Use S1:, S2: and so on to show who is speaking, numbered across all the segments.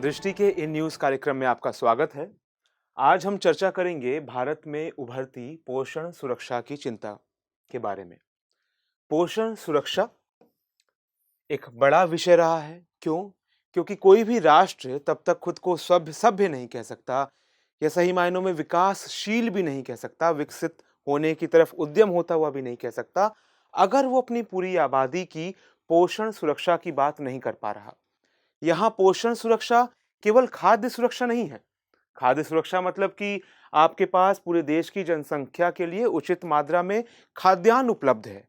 S1: दृष्टि के in news कार्यक्रम में आपका स्वागत है। आज हम चर्चा करेंगे भारत में उभरती पोषण सुरक्षा की चिंता के बारे में। पोषण सुरक्षा एक बड़ा विषय रहा है। क्यों? क्योंकि कोई भी राष्ट्र तब तक खुद को सभ्य सभ्य नहीं कह सकता या सही मायनों में विकासशील भी नहीं कह सकता, विकसित होने की तरफ उद्यम होता हुआ भी नहीं कह सकता, अगर वो अपनी पूरी आबादी की पोषण सुरक्षा की बात नहीं कर पा रहा। यहाँ पोषण सुरक्षा केवल खाद्य सुरक्षा नहीं है। खाद्य सुरक्षा मतलब कि आपके पास पूरे देश की जनसंख्या के लिए उचित मात्रा में खाद्यान्न उपलब्ध है।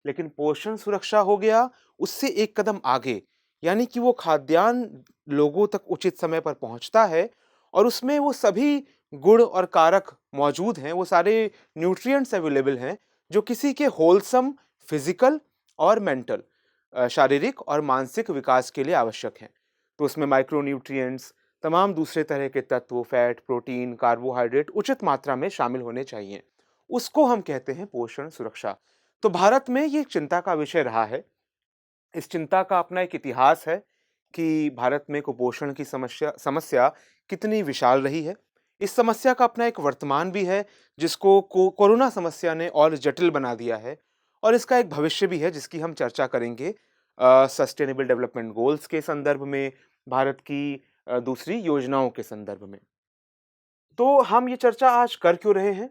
S1: लेकिन पोषण सुरक्षा हो गया उससे एक कदम आगे, यानी कि वो खाद्यान्न लोगों तक उचित समय पर पहुंचता है और उसमें वो सभी गुण और कारक मौजूद हैं, वो सारे न्यूट्रिएंट्स अवेलेबल हैं जो किसी के होलसम फिजिकल और मेंटल शारीरिक और मानसिक विकास के लिए आवश्यक हैं। तो उसमें माइक्रो न्यूट्रिएंट्स, तमाम दूसरे तरह के तत्व, फैट, प्रोटीन, कार्बोहाइड्रेट उचित मात्रा में शामिल होने चाहिए। उसको हम कहते हैं पोषण सुरक्षा। तो भारत में ये चिंता का विषय रहा है। इस चिंता का अपना एक इतिहास है कि भारत में कुपोषण की समस्या समस्या कितनी विशाल रही है। इस समस्या का अपना एक वर्तमान भी है जिसको कोरोना समस्या ने और जटिल बना दिया है और इसका एक भविष्य भी है जिसकी हम चर्चा करेंगे सस्टेनेबल डेवलपमेंट गोल्स के संदर्भ में, भारत की दूसरी योजनाओं के संदर्भ में। तो हम ये चर्चा आज कर क्यों रहे हैं?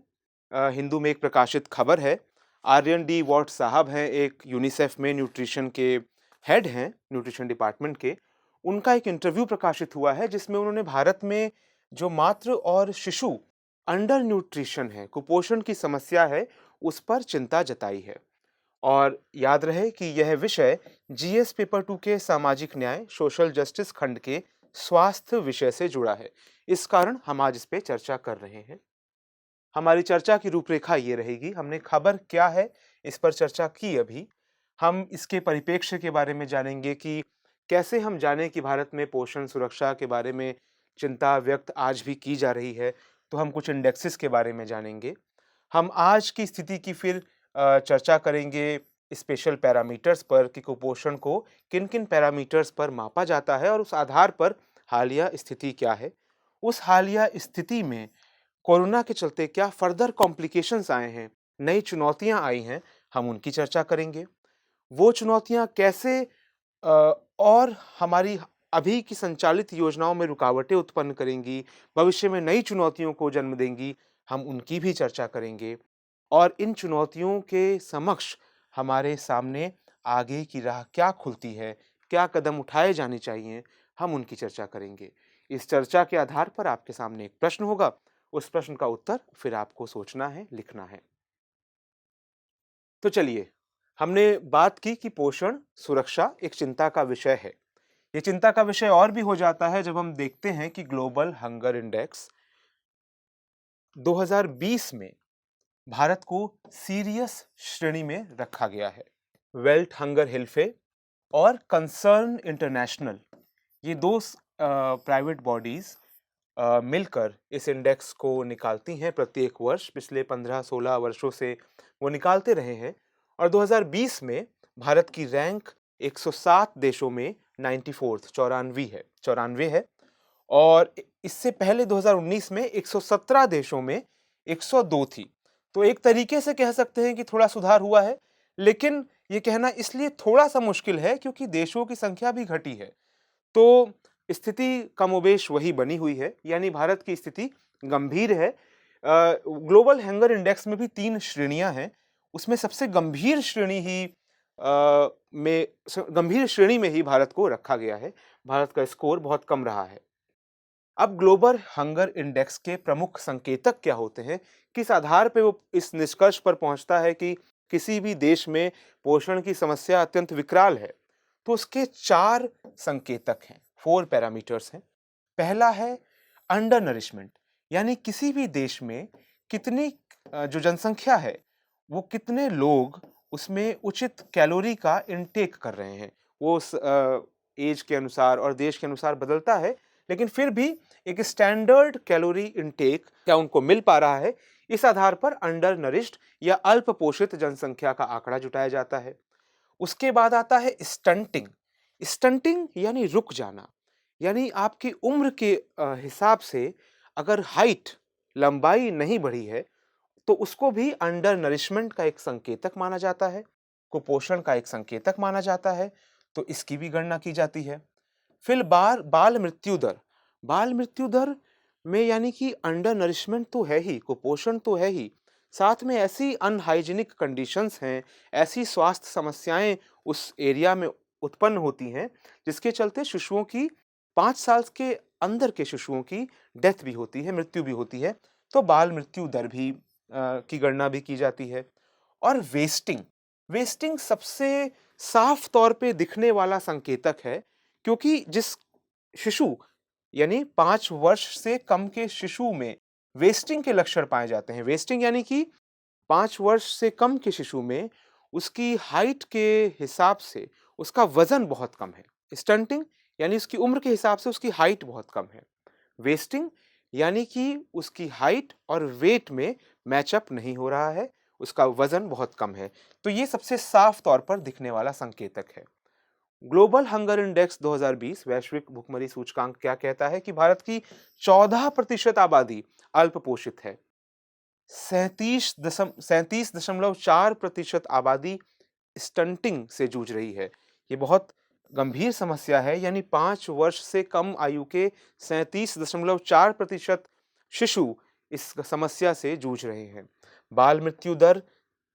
S1: हिंदू में एक प्रकाशित खबर है। आर्यन डी वॉट साहब हैं, एक यूनिसेफ में न्यूट्रिशन के हेड हैं, न्यूट्रिशन डिपार्टमेंट के। उनका एक इंटरव्यू प्रकाशित हुआ है जिसमें उन्होंने भारत में जो मातृ और शिशु अंडर न्यूट्रिशन है, कुपोषण की समस्या है, उस पर चिंता जताई है। और याद रहे कि यह विषय जीएस पेपर 2 के सामाजिक न्याय सोशल जस्टिस खंड के स्वास्थ्य विषय से जुड़ा है। इस कारण हम आज इस पे चर्चा कर रहे हैं। हमारी चर्चा की रूपरेखा ये रहेगी, हमने खबर क्या है इस पर चर्चा की अभी। हम इसके परिप्रेक्ष्य के बारे में जानेंगे कि कैसे हम जानें कि भारत में पोषण सुरक्षा के बारे में चिंता व्यक्त आज भी की जा रही है। तो हम कुछ इंडेक्सेस के बारे में जानेंगे। हम आज की स्थिति की फिर चर्चा करेंगे स्पेशल पैरामीटर्स पर कि कुपोषण को किन-किन पैरामीटर्स पर मापा जाता है और उस आधार पर हालिया स्थिति क्या है। उस हालिया स्थिति में कोरोना के चलते क्या फर्दर कॉम्प्लिकेशंस आए हैं, नई चुनौतियां आई हैं, हम उनकी चर्चा करेंगे। वो चुनौतियां कैसे और हमारी अभी की संचालित योजनाओं में रुकावटें उत्पन्न करेंगी, भविष्य में नई चुनौतियों को जन्म देंगी, हम उनकी भी चर्चा करेंगे। और इन चुनौतियों के समक्ष हमारे सामने आगे की राह क्या खुलती है, क्या कदम उठाए जाने चाहिए, हम उनकी चर्चा करेंगे। इस चर्चा के आधार पर आपके सामने एक प्रश्न होगा, उस प्रश्न का उत्तर फिर आपको सोचना है, लिखना है। तो चलिए, हमने बात की कि पोषण सुरक्षा एक चिंता का विषय है। ये चिंता का विषय और भी हो जाता है जब हम देखते हैं कि ग्लोबल हंगर इंडेक्स 2020 में भारत को सीरियस श्रेणी में रखा गया है। वेल्थ हंगर हेल्फे और कंसर्न इंटरनेशनल, ये दो प्राइवेट बॉडीज मिलकर इस इंडेक्स को निकालती हैं प्रत्येक वर्ष। पिछले 15-16 वर्षों से वो निकालते रहे हैं और 2020 में भारत की रैंक 107 देशों में 94 है और इससे पहले 2019 में 117 देशों में 102 थी। तो एक तरीके से कह सकते हैं कि थोड़ा सुधार हुआ है, लेकिन ये कहना इसलिए थोड़ा-सा मुश्किल है क्योंकि देशों की संख्या भी घटी है। तो स्थिति कमोबेश वही बनी हुई है, यानी भारत की स्थिति गंभीर है। ग्लोबल हंगर इंडेक्स में भी 3 श्रेणियां हैं, उसमें सबसे गंभीर श्रेणी में ही भारत को रखा गया है। भारत का स्कोर बहुत कम रहा है। अब ग्लोबल हंगर इंडेक्स के प्रमुख संकेतक क्या होते हैं, किस आधार पे वो इस निष्कर्ष पर पहुंचता है कि किसी भी देश में पोषण की समस्या अत्यंत विकराल है? तो उसके 4 संकेतक हैं, 4 पैरामीटर्स हैं। पहला है अंडर नरिशमेंट, यानी किसी भी देश में कितनी जो जनसंख्या है, वो कितने लोग उसमें उचित कैलोरी का इनटेक कर रहे हैं। वो एज के अनुसार और देश के अनुसार बदलता है, लेकिन फिर भी एक स्टैंडर्ड कैलोरी इनटेक क्या उनको मिल पा रहा है, इस आधार पर अंडर नरिश्ड या अल्प पोषित जनसंख्या का आंकड़ा जुटाया जाता है। उसके बाद आता है स्टंटिंग। स्टंटिंग यानी रुक जाना, यानी आपकी उम्र के हिसाब से अगर हाइट, लंबाई नहीं बढ़ी है, तो उसको भी अंडर नरिशमेंट का एक संकेतक माना जाता है, कुपोषण का एक संकेतक माना जाता है, तो इसकी भी गणना की जाती है। फिर बाल मृत्यु दर, बाल मृत्यु दर में यानी कि अंडर नरिशमेंट तो है ही, कुपोषण तो है ही, साथ में ऐसी अनहाइजीनिक कंडीशंस हैं, ऐसी स्वास्थ्य समस्याएं उस एरिया में उत्पन्न होती हैं, जिसके चलते शिशुओं की 5 साल के अंदर के शिशुओं की डेथ भी होती है, मृत्यु भी होती है। तो बाल मृत्यु दर भी की गणना भी की जाती है। और वेस्टिंग, वेस्टिंग सबसे साफ तौर पे दिखने वाला संकेतक है, क्योंकि जिस शिशु यानी 5 वर्ष से कम के शिशु में वेस्टिंग के लक्षण पाए जाते हैं। वेस्टिंग यानी कि 5 वर्ष से कम के शिशु में उसकी हाइट के हिसाब से उसका वजन बहुत कम है। स्टंटिंग यानी उसकी उम्र के हिसाब से उसकी हाइट बहुत कम है। वेस्टिंग यानी कि उसकी हाइट और वेट में मैचअप नहीं हो रहा है, उसका वजन बहुत कम है। तो ये सबसे साफ तौर पर दिखने वाला संकेतक है। ग्लोबल हंगर इंडेक्स 2020 वैश्विक भुखमरी सूचकांक क्या कहता है कि भारत की 14% आबादी अल्प पोषित है। 37.4% आबादी स्टंटिंग से जूझ रही है। ये बहुत गंभीर समस्या है, यानी 5 वर्ष से कम आयु के 37.4% शिशु इस समस्या से जूझ रहे हैं। बाल मृत्यु दर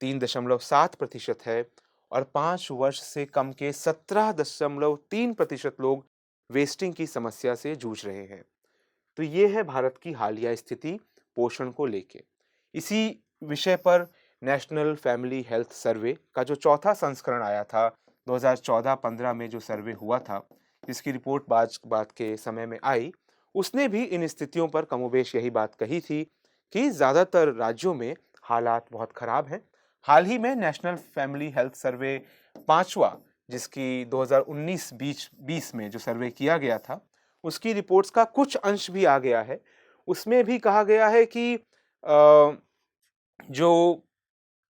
S1: 3.7% है और 5 वर्ष से कम के 17.3% लोग वेस्टिंग की समस्या से जूझ रहे हैं। तो ये है भारत की हालिया स्थिति पोषण को लेके। इसी विषय पर नेशनल फैमिली हेल्थ सर्वे का जो चौथा संस्करण आया था 2014-15 में, जो सर्वे हुआ था, जिसकी रिपोर्ट बात के समय में आई, उसने भी इन स्थितियों पर कमोबेश यही बात कही थी कि ज्यादातर राज्यों में हालात बहुत खराब हैं। हाल ही में नेशनल फैमिली हेल्थ सर्वे पांचवा, जिसकी 2019-20 में जो सर्वे किया गया था, उसकी रिपोर्ट्स का कुछ अंश भी आ गया है। उसमें भी कहा गया है कि जो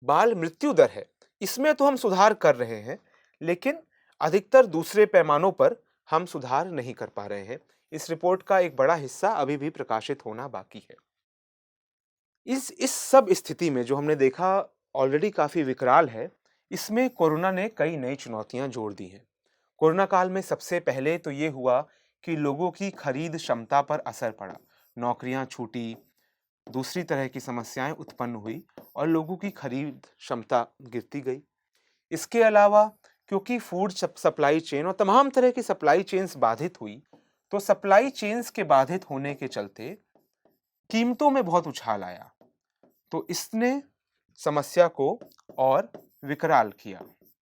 S1: बाल मृत्यु दर है, इसमें तो हम सुधार कर रहे हैं, लेकिन अधिकतर दूसरे पैमानों पर हम सुधार नहीं कर पा रहे हैं। इस रिपोर्ट का एक बड़ा हिस्सा अभी भी प्रकाशित होना बाकी है। इस सब स्थिति में जो हमने देखा ऑलरेडी काफी विकराल है, इसमें कोरोना ने कई नई चुनौतियां जोड़ दी हैं। कोरोना काल में सबसे पहले तो ये हुआ कि लोगों की खरीद क्षमता पर असर पड़ा, नौकरियां छूटी, दूसरी तरह की समस्याएं उत्पन्न हुई और लोगों की खरीद क्षमता गिरती गई। इसके अलावा क्योंकि फूड सप्लाई चेन और तमाम तरह की सप्लाई चेन्स बाधित हुई, तो सप्लाई चेन्स के बाधित होने के चलते कीमतों में बहुत उछाल आया। तो इसने समस्या को और विकराल किया।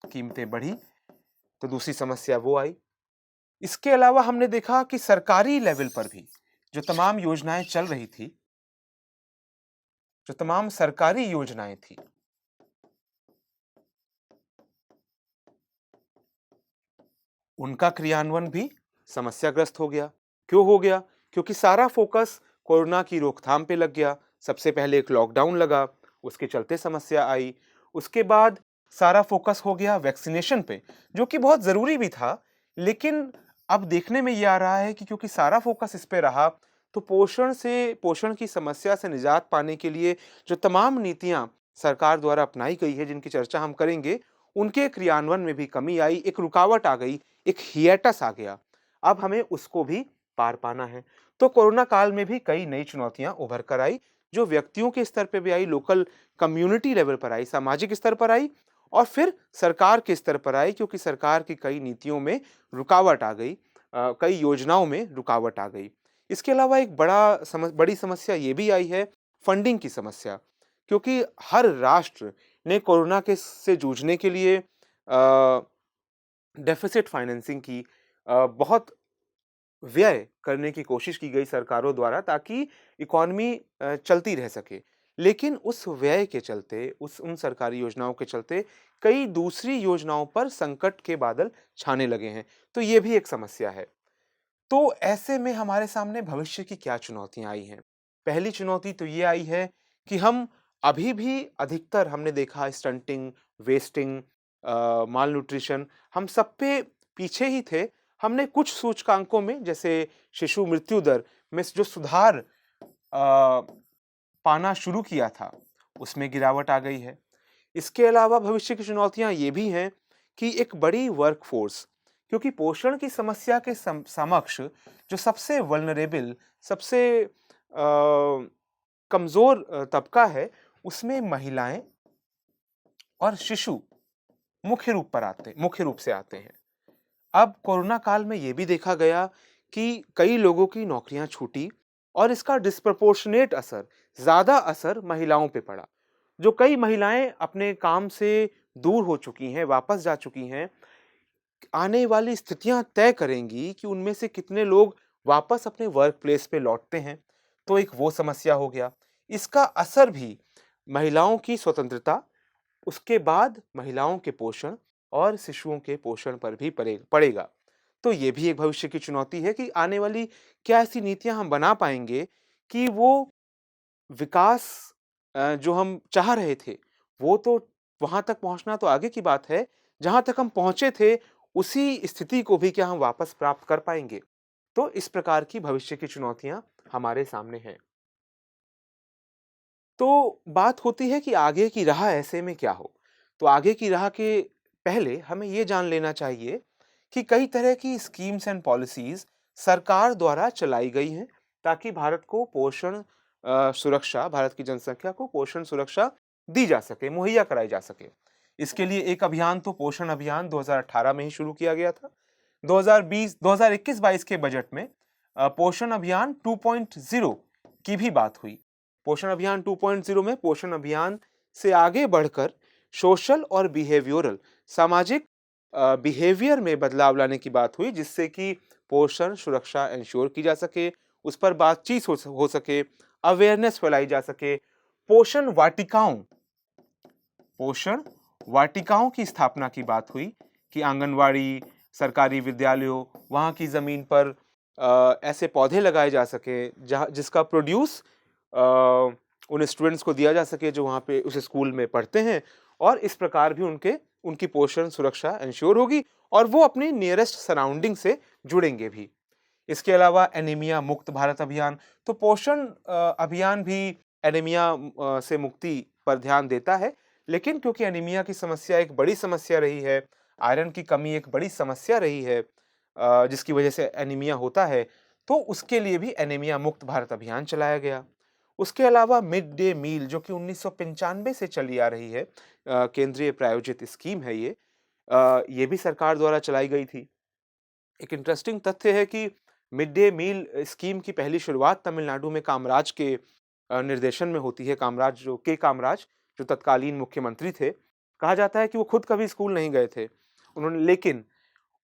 S1: कीमतें बढ़ी तो दूसरी समस्या वो आई। इसके अलावा हमने देखा कि सरकारी लेवल पर भी जो तमाम योजनाएं चल रही थी, जो तमाम सरकारी योजनाएं थी, उनका क्रियान्वयन भी समस्याग्रस्त हो गया। क्यों हो गया? क्योंकि सारा फोकस कोरोना की रोकथाम पे लग गया। सबसे पहले एक लॉकडाउन लगा, उसके चलते समस्या आई। उसके बाद सारा फोकस हो गया वैक्सीनेशन पे, जो कि बहुत जरूरी भी था, लेकिन अब देखने में ये आ रहा है कि क्योंकि सारा फोकस इस पे रहा, तो पोषण की समस्या से निजात पाने के लिए जो तमाम नीतियां सरकार द्वारा अपनाई गई है, जिनकी चर्चा हम करेंगे, उनके क्रियान्वयन में भी कमी आई, एक रुकावट आ गई, एक हियेटस आ गया। अब हमें उसको भी पार पाना है। तो कोरोना काल में भी कई नई चुनौतियां उभर कर आई, जो व्यक्तियों के स्तर पे भी आई, लोकल कम्युनिटी लेवल पर आई, सामाजिक स्तर पर आई और फिर सरकार के स्तर पर आई, क्योंकि सरकार की कई नीतियों में रुकावट आ गई, कई योजनाओं में रुकावट आ गई। इसके अलावा एक बड़ी समस्या ये भी आई है, फंडिंग की समस्या, क्योंकि हर राष्ट्र ने कोरोना के से जूझने के लिए डेफिसिट फाइनेंसिंग की, बहुत व्यय करने की कोशिश की गई सरकारों द्वारा, ताकि इकोनॉमी चलती रह सके। लेकिन उस व्यय के चलते, उन सरकारी योजनाओं के चलते कई दूसरी योजनाओं पर संकट के बादल छाने लगे हैं। तो ये भी एक समस्या है। तो ऐसे में हमारे सामने भविष्य की क्या चुनौतियां आई हैं? पहली चुनौती तो ये आई है कि हम अभी भी अधिकतर हमने देखा स्टंटिंग, वेस्टिंग, माल न्यूट्रिशन, हम सब पे पीछे ही थे। हमने कुछ सूचकांकों में, जैसे शिशु मृत्यु दर में जो सुधार पाना शुरू किया था, उसमें गिरावट आ गई है। इसके अलावा भविष्य की चुनौतियां ये भी हैं कि एक बड़ी वर्कफोर्स, क्योंकि पोषण की समस्या के समक्ष जो सबसे वल्नरेबल, सबसे कमजोर तबका है, उसमें महिलाएं और शिशु मुख्य रूप से आते हैं। अब कोरोना काल में ये भी देखा गया कि कई लोगों की नौकरियां छूटी और इसका डिस्प्रपोर्शनेट असर, ज्यादा असर महिलाओं पे पड़ा। जो कई महिलाएं अपने काम से दूर हो चुकी हैं, वापस जा चुकी हैं, आने वाली स्थितियां तय करेंगी कि उनमें से कितने लोग वापस अपने वर्क प्लेस पे लौटते हैं। तो एक वो समस्या हो गया। इसका असर भी महिलाओं की स्वतंत्रता, उसके बाद महिलाओं के पोषण और शिशुओं के पोषण पर भी पड़ेगा। तो ये भी एक भविष्य की चुनौती है कि आने वाली क्या ऐसी नीतियां हम बना पाएंगे कि वो विकास जो हम चाह रहे थे, वो तो वहां तक पहुंचना तो आगे की बात है, जहां तक हम पहुंचे थे उसी स्थिति को भी क्या हम वापस प्राप्त कर पाएंगे। तो इस प्रकार की भविष्य की चुनौतियां हमारे सामने हैं। तो बात होती है कि आगे की राह ऐसे में क्या हो? तो आगे की राह के पहले हमें ये जान लेना चाहिए कि कई तरह की स्कीम्स एंड पॉलिसीज सरकार द्वारा चलाई गई हैं, ताकि भारत को पोषण सुरक्षा, भारत की जनसंख्या को पोषण सुरक्षा दी जा सके, मुहैया कराई जा सके। इसके लिए एक अभियान तो पोषण अभियान 2018 में ही शुरू किया गया था। 2021-22 के बजट में पोषण अभियान 2.0 की भी बात हुई। पोषण अभियान 2.0 में पोषण अभियान से आगे बढ़कर सोशल और बिहेवियरल, सामाजिक बिहेवियर में बदलाव लाने की बात हुई, जिससे कि पोषण सुरक्षा इंश्योर की जा सके, उस पर बातचीत हो सके, अवेयरनेस फैलाई जा सके। पोषण वाटिकाओं की स्थापना की बात हुई कि आंगनवाड़ी, सरकारी विद्यालयों, वहां की जमीन पर ऐसे पौधे लगाए जा सके जिसका प्रोड्यूस उन स्टूडेंट्स को दिया जा सके जो वहाँ पे उस स्कूल में पढ़ते हैं, और इस प्रकार भी उनकी पोषण सुरक्षा इंश्योर होगी और वो अपनी नियरेस्ट सराउंडिंग से जुड़ेंगे भी। इसके अलावा एनीमिया मुक्त भारत अभियान, तो पोषण अभियान भी एनीमिया से मुक्ति पर ध्यान देता है, लेकिन क्योंकि एनीमिया की समस्या एक बड़ी समस्या रही है, आयरन की कमी एक बड़ी समस्या रही है, जिसकी वजह से एनीमिया होता है, तो उसके लिए भी एनीमिया मुक्त भारत अभियान चलाया गया। उसके अलावा मिड डे मील, जो कि 1995 से चली आ रही है, केंद्रीय प्रायोजित स्कीम है ये भी सरकार द्वारा चलाई गई थी। एक इंटरेस्टिंग तथ्य है कि मिड डे मील स्कीम की पहली शुरुआत तमिलनाडु में कामराज के निर्देशन में होती है। कामराज जो तत्कालीन मुख्यमंत्री थे, कहा जाता है कि वो खुद कभी स्कूल नहीं गए थे उन्होंने, लेकिन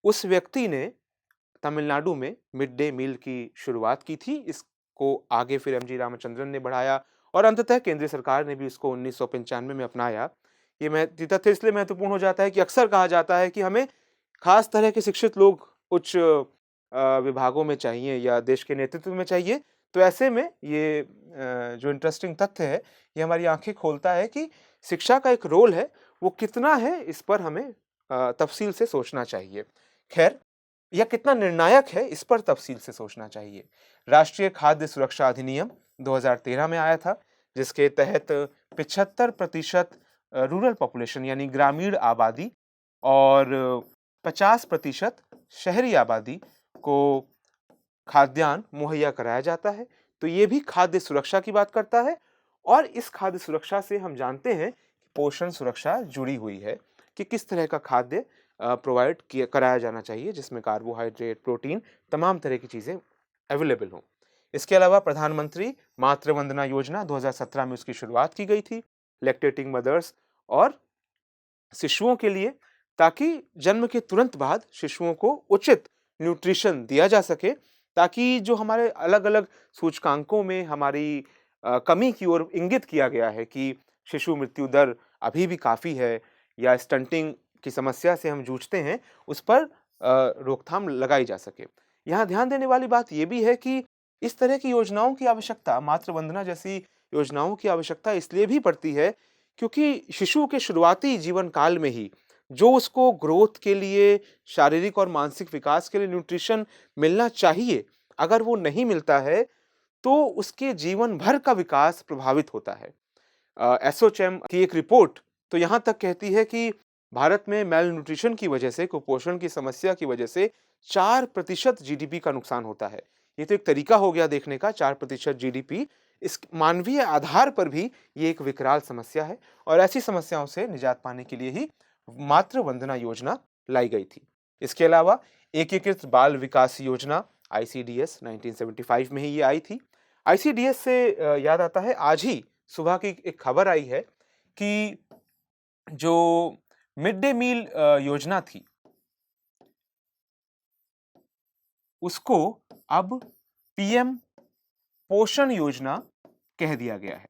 S1: उस व्यक्ति ने तमिलनाडु में मिड डे मील की शुरुआत की थी। इसको आगे फिर एमजी रामचंद्रन ने बढ़ाया और अंततः केंद्र सरकार ने भी इसको 1995 में अपनाया। ये तथ्य इसलिए महत्वपूर्ण हो जाता है कि अक्सर कहा जाता है कि हमें खास तरह के शिक्षित लोग उच्च विभागों में चाहिए या देश के नेतृत्व में चाहिए। तो ऐसे में ये जो इंटरेस्टिंग तथ्य है, ये हमारी आंखें खोलता है कि शिक्षा का एक रोल है, वो कितना है, इस पर हमें तफसील से सोचना चाहिए। खैर, यह कितना निर्णायक है, इस पर तफसील से सोचना चाहिए। राष्ट्रीय खाद्य सुरक्षा अधिनियम 2013 में आया था, जिसके तहत 75% रूरल पॉपुलेशन यानी ग्रामीण आबादी और 50% शहरी आबादी को खाद्यान्न मुहैया कराया जाता है। तो ये भी खाद्य सुरक्षा की बात करता है, और इस खाद्य सुरक्षा से हम जानते हैं कि पोषण सुरक्षा जुड़ी हुई है कि किस तरह का खाद्य प्रोवाइड कराया जाना चाहिए, जिसमें कार्बोहाइड्रेट, प्रोटीन, तमाम तरह की चीजें अवेलेबल हों। इसके अलावा प्रधानमंत्री मातृ वंदना योजना 2017 में उसकी शुरुआत की गई थी, लैक्टेटिंग मदर्स और शिशुओं के लिए, ताकि जन्म के तुरंत बाद शिशुओं को उचित न्यूट्रिशन दिया जा सके, ताकि जो हमारे अलग-अलग सूचकांकों में हमारी कमी की ओर इंगित किया गया है कि शिशु मृत्यु दर अभी भी काफ़ी है या स्टंटिंग की समस्या से हम जूझते हैं, उस पर रोकथाम लगाई जा सके। यहाँ ध्यान देने वाली बात ये भी है कि इस तरह की योजनाओं की आवश्यकता, मातृ वंदना जैसी योजनाओं की आवश्यकता इसलिए भी पड़ती है, क्योंकि शिशु के शुरुआती जीवन काल में ही जो उसको ग्रोथ के लिए, शारीरिक और मानसिक विकास के लिए न्यूट्रिशन मिलना चाहिए, अगर वो नहीं मिलता है, तो उसके जीवन भर का विकास प्रभावित होता है। एसोचैम की एक रिपोर्ट तो यहाँ तक कहती है कि भारत में मेलन्यूट्रिशन की वजह से, कुपोषण की समस्या की वजह से 4% जीडीपी का नुकसान होता है। ये तो एक तरीका हो गया देखने का, 4% जीडीपी। इस मानवीय आधार पर भी ये एक विकराल समस्या है और ऐसी समस्याओं से निजात पाने के लिए ही मातृ वंदना योजना लाई गई थी। इसके अलावा एकीकृत बाल विकास योजना आईसीडीएस 1975 में ही ये आई थी। आईसीडीएस से याद आता है, आज ही सुबह की एक खबर आई है कि जो मिड डे मील योजना थी, उसको अब पीएम पोषण योजना कह दिया गया है।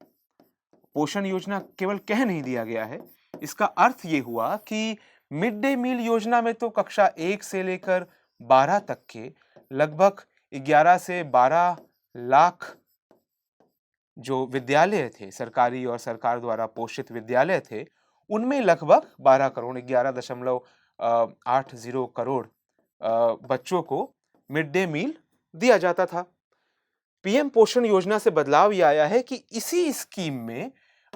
S1: पोषण योजना केवल कह नहीं दिया गया है, इसका अर्थ ये हुआ कि मिड डे मील योजना में तो कक्षा 1 से लेकर 12 तक के लगभग 11 से 12 लाख जो विद्यालय थे, सरकारी और सरकार द्वारा पोषित विद्यालय थे, उनमें लगभग 12 करोड़ 11.80 करोड़ बच्चों को मिड डे मील दिया जाता था। पीएम पोषण योजना से बदलाव ये आया है कि इसी स्कीम में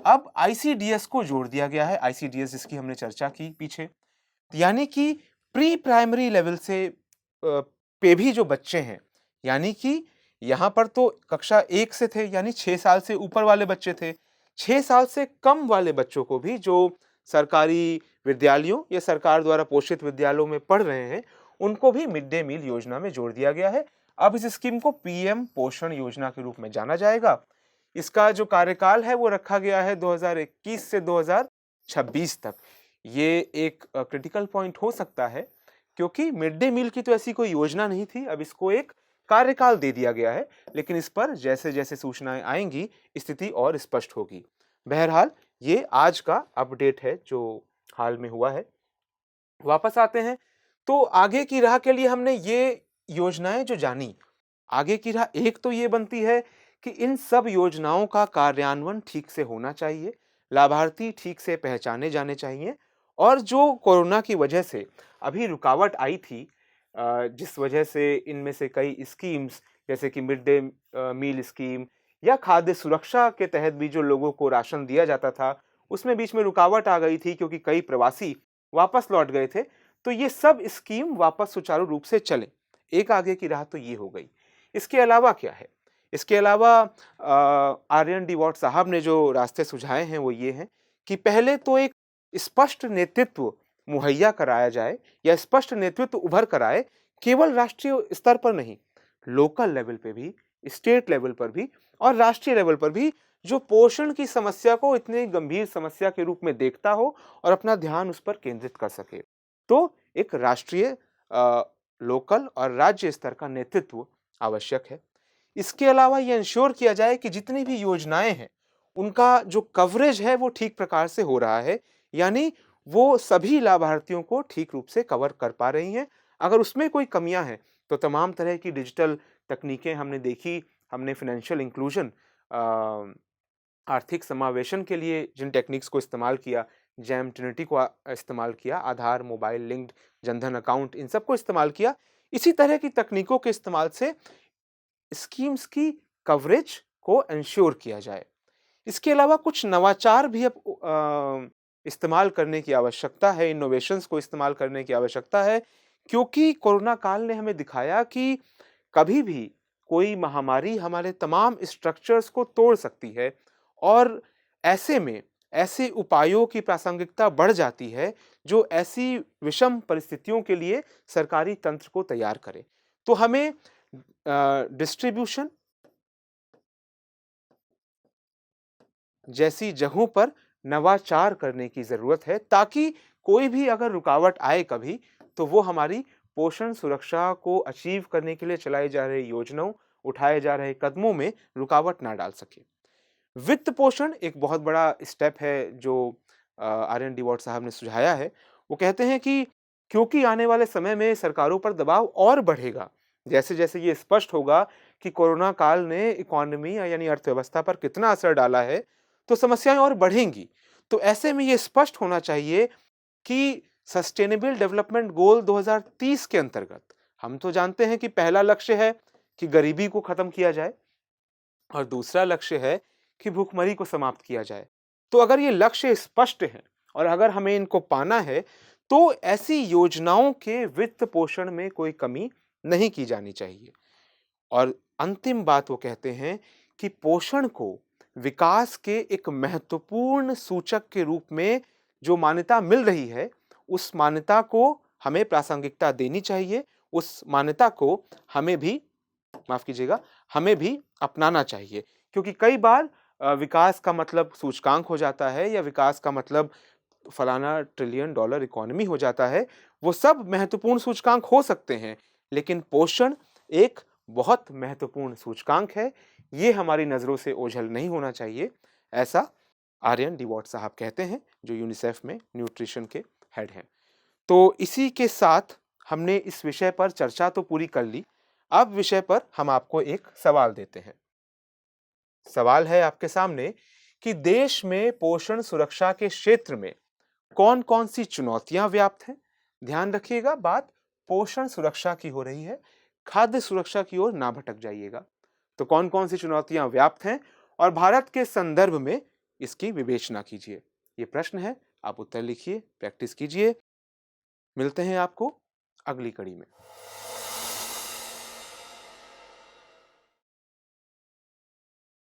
S1: अब आईसीडीएस को जोड़ दिया गया है। आईसीडीएस जिसकी हमने चर्चा की पीछे, यानी कि प्री प्राइमरी लेवल से पे भी जो बच्चे हैं, यानी कि यहाँ पर तो कक्षा 1 से थे, यानी 6 साल से ऊपर वाले बच्चे थे, 6 साल से कम वाले बच्चों को भी जो सरकारी विद्यालयों या सरकार द्वारा पोषित विद्यालयों में पढ़ रहे हैं, उनको भी मिड डे मील योजना में जोड़ दिया गया है। अब इस स्कीम को पीएम पोषण योजना के रूप में जाना जाएगा। इसका जो कार्यकाल है वो रखा गया है 2021 से 2026 तक। ये एक क्रिटिकल पॉइंट हो सकता है, क्योंकि मिड डे मील की तो ऐसी कोई योजना नहीं थी, अब इसको एक कार्यकाल दे दिया गया है, लेकिन इस पर जैसे-जैसे सूचनाएं आएंगी, स्थिति और स्पष्ट होगी। बहरहाल ये आज का अपडेट है जो हाल में हुआ है। वापस आते हैं, तो आगे की राह के लिए हमने ये योजनाएं जो जानी, आगे की राह एक तो ये बनती है कि इन सब योजनाओं का कार्यान्वयन ठीक से होना चाहिए, लाभार्थी ठीक से पहचाने जाने चाहिए और जो कोरोना की वजह से अभी रुकावट आई थी, जिस वजह से इनमें से कई स्कीम्स जैसे कि मिड डे मील स्कीम या खाद्य सुरक्षा के तहत भी जो लोगों को राशन दिया जाता था, उसमें बीच में रुकावट आ गई थी क्योंकि कई प्रवासी वापस लौट गए थे। तो ये सब स्कीम वापस सुचारू रूप से चले, एक आगे की राह तो ये हो गई। इसके अलावा क्या है? इसके अलावा आर्यन डी वॉट साहब ने जो रास्ते सुझाए हैं वो ये हैं कि पहले तो एक स्पष्ट नेतृत्व मुहैया कराया जाए या स्पष्ट नेतृत्व उभर कर आए, केवल राष्ट्रीय स्तर पर नहीं, लोकल लेवल पे भी, स्टेट लेवल पर भी और राष्ट्रीय लेवल पर भी, जो पोषण की समस्या को इतनी गंभीर समस्या के रूप में देखता हो और अपना ध्यान उस पर केंद्रित कर सके। तो एक राष्ट्रीय, लोकल और राज्य स्तर का नेतृत्व आवश्यक है। इसके अलावा ये इंश्योर किया जाए कि जितनी भी योजनाएं हैं, उनका जो कवरेज है वो ठीक प्रकार से हो रहा है, यानी वो सभी लाभार्थियों को ठीक रूप से कवर कर पा रही हैं। अगर उसमें कोई कमियां हैं, तो तमाम तरह की डिजिटल तकनीकें हमने देखी, हमने फाइनेंशियल इंक्लूजन, आर्थिक समावेशन के लिए जिन टेक्निक्स को इस्तेमाल किया, जैम ट्रिनिटी को इस्तेमाल किया, आधार, मोबाइल लिंक्ड जनधन अकाउंट, इन सबको इस्तेमाल किया। इसी तरह की तकनीकों के इस्तेमाल से स्कीम्स की कवरेज को एंश्योर किया जाए। इसके अलावा कुछ नवाचार भी अब इस्तेमाल करने की आवश्यकता है, इनोवेशंस को इस्तेमाल करने की आवश्यकता है, क्योंकि कोरोना काल ने हमें दिखाया कि कभी भी कोई महामारी हमारे तमाम स्ट्रक्चर्स को तोड़ सकती है और ऐसे में ऐसे उपायों की प्रासंगिकता बढ़ जाती है जो ऐसी विषम परिस्थितियों के लिए सरकारी तंत्र को तैयार करे। तो हमें डिस्ट्रीब्यूशन जैसी जगहों पर नवाचार करने की जरूरत है, ताकि कोई भी अगर रुकावट आए कभी, तो वो हमारी पोषण सुरक्षा को अचीव करने के लिए चलाई जा रही योजनाओं, उठाए जा रहे कदमों में रुकावट ना डाल सके। वित्त पोषण एक बहुत बड़ा स्टेप है जो आर्यन डी वॉट साहब ने सुझाया है। वो कहते हैं कि क्योंकि आने वाले समय में सरकारों पर दबाव और बढ़ेगा, जैसे-जैसे ये स्पष्ट होगा कि कोरोना काल ने इकोनॉमी यानी अर्थव्यवस्था पर कितना असर डाला है, तो समस्याएं और बढ़ेंगी। तो ऐसे में ये स्पष्ट होना चाहिए कि सस्टेनेबल डेवलपमेंट गोल 2030 के अंतर्गत हम तो जानते हैं कि पहला लक्ष्य है कि गरीबी को खत्म किया जाए और दूसरा लक्ष्य है कि भूखमरी को समाप्त किया जाए। तो अगर ये लक्ष्य स्पष्ट हैं और अगर हमें इनको पाना है, तो ऐसी योजनाओं के वित्त पोषण में कोई कमी नहीं की जानी चाहिए। और अंतिम बात वो कहते हैं कि पोषण को विकास के एक महत्वपूर्ण सूचक के रूप में जो मान्यता मिल रही है, उस मान्यता को हमें प्रासंगिकता देनी चाहिए, उस मान्यता को हमें भी, माफ कीजिएगा, हमें भी अपनाना चाहिए। क्योंकि कई बार विकास का मतलब सूचकांक हो जाता है या विकास का मतलब फलाना ट्रिलियन डॉलर इकोनॉमी हो जाता है। वो सब महत्वपूर्ण सूचकांक हो सकते हैं, लेकिन पोषण एक बहुत महत्वपूर्ण सूचकांक है। ये हमारी नजरों से ओझल नहीं होना चाहिए, ऐसा आर्यन डिवॉर्ट साहब कहते हैं, जो यूनिसेफ में न्यूट्रिशन के हेड हैं। तो इसी के साथ हमने इस विषय पर चर्चा तो पूरी कर ली। अब विषय पर हम आपको एक सवाल देते हैं। सवाल है आपके सामने कि देश में पोषण सुरक्षा के क्षेत्र में कौन-कौन सी चुनौतियां व्याप्त हैं? ध्यान रखिएगा, बात पोषण सुरक्षा की हो रही है, खाद्य सुरक्षा की ओर ना भटक जाइएगा। तो कौन-कौन सी चुनौतियां व्याप्त हैं और भारत के संदर्भ में इसकी विवेचना कीजिए। ये प्रश्न है, आप उत्तर लिखिए, प्रैक्टिस कीजिए। मिलते हैं आपको अगली कड़ी में।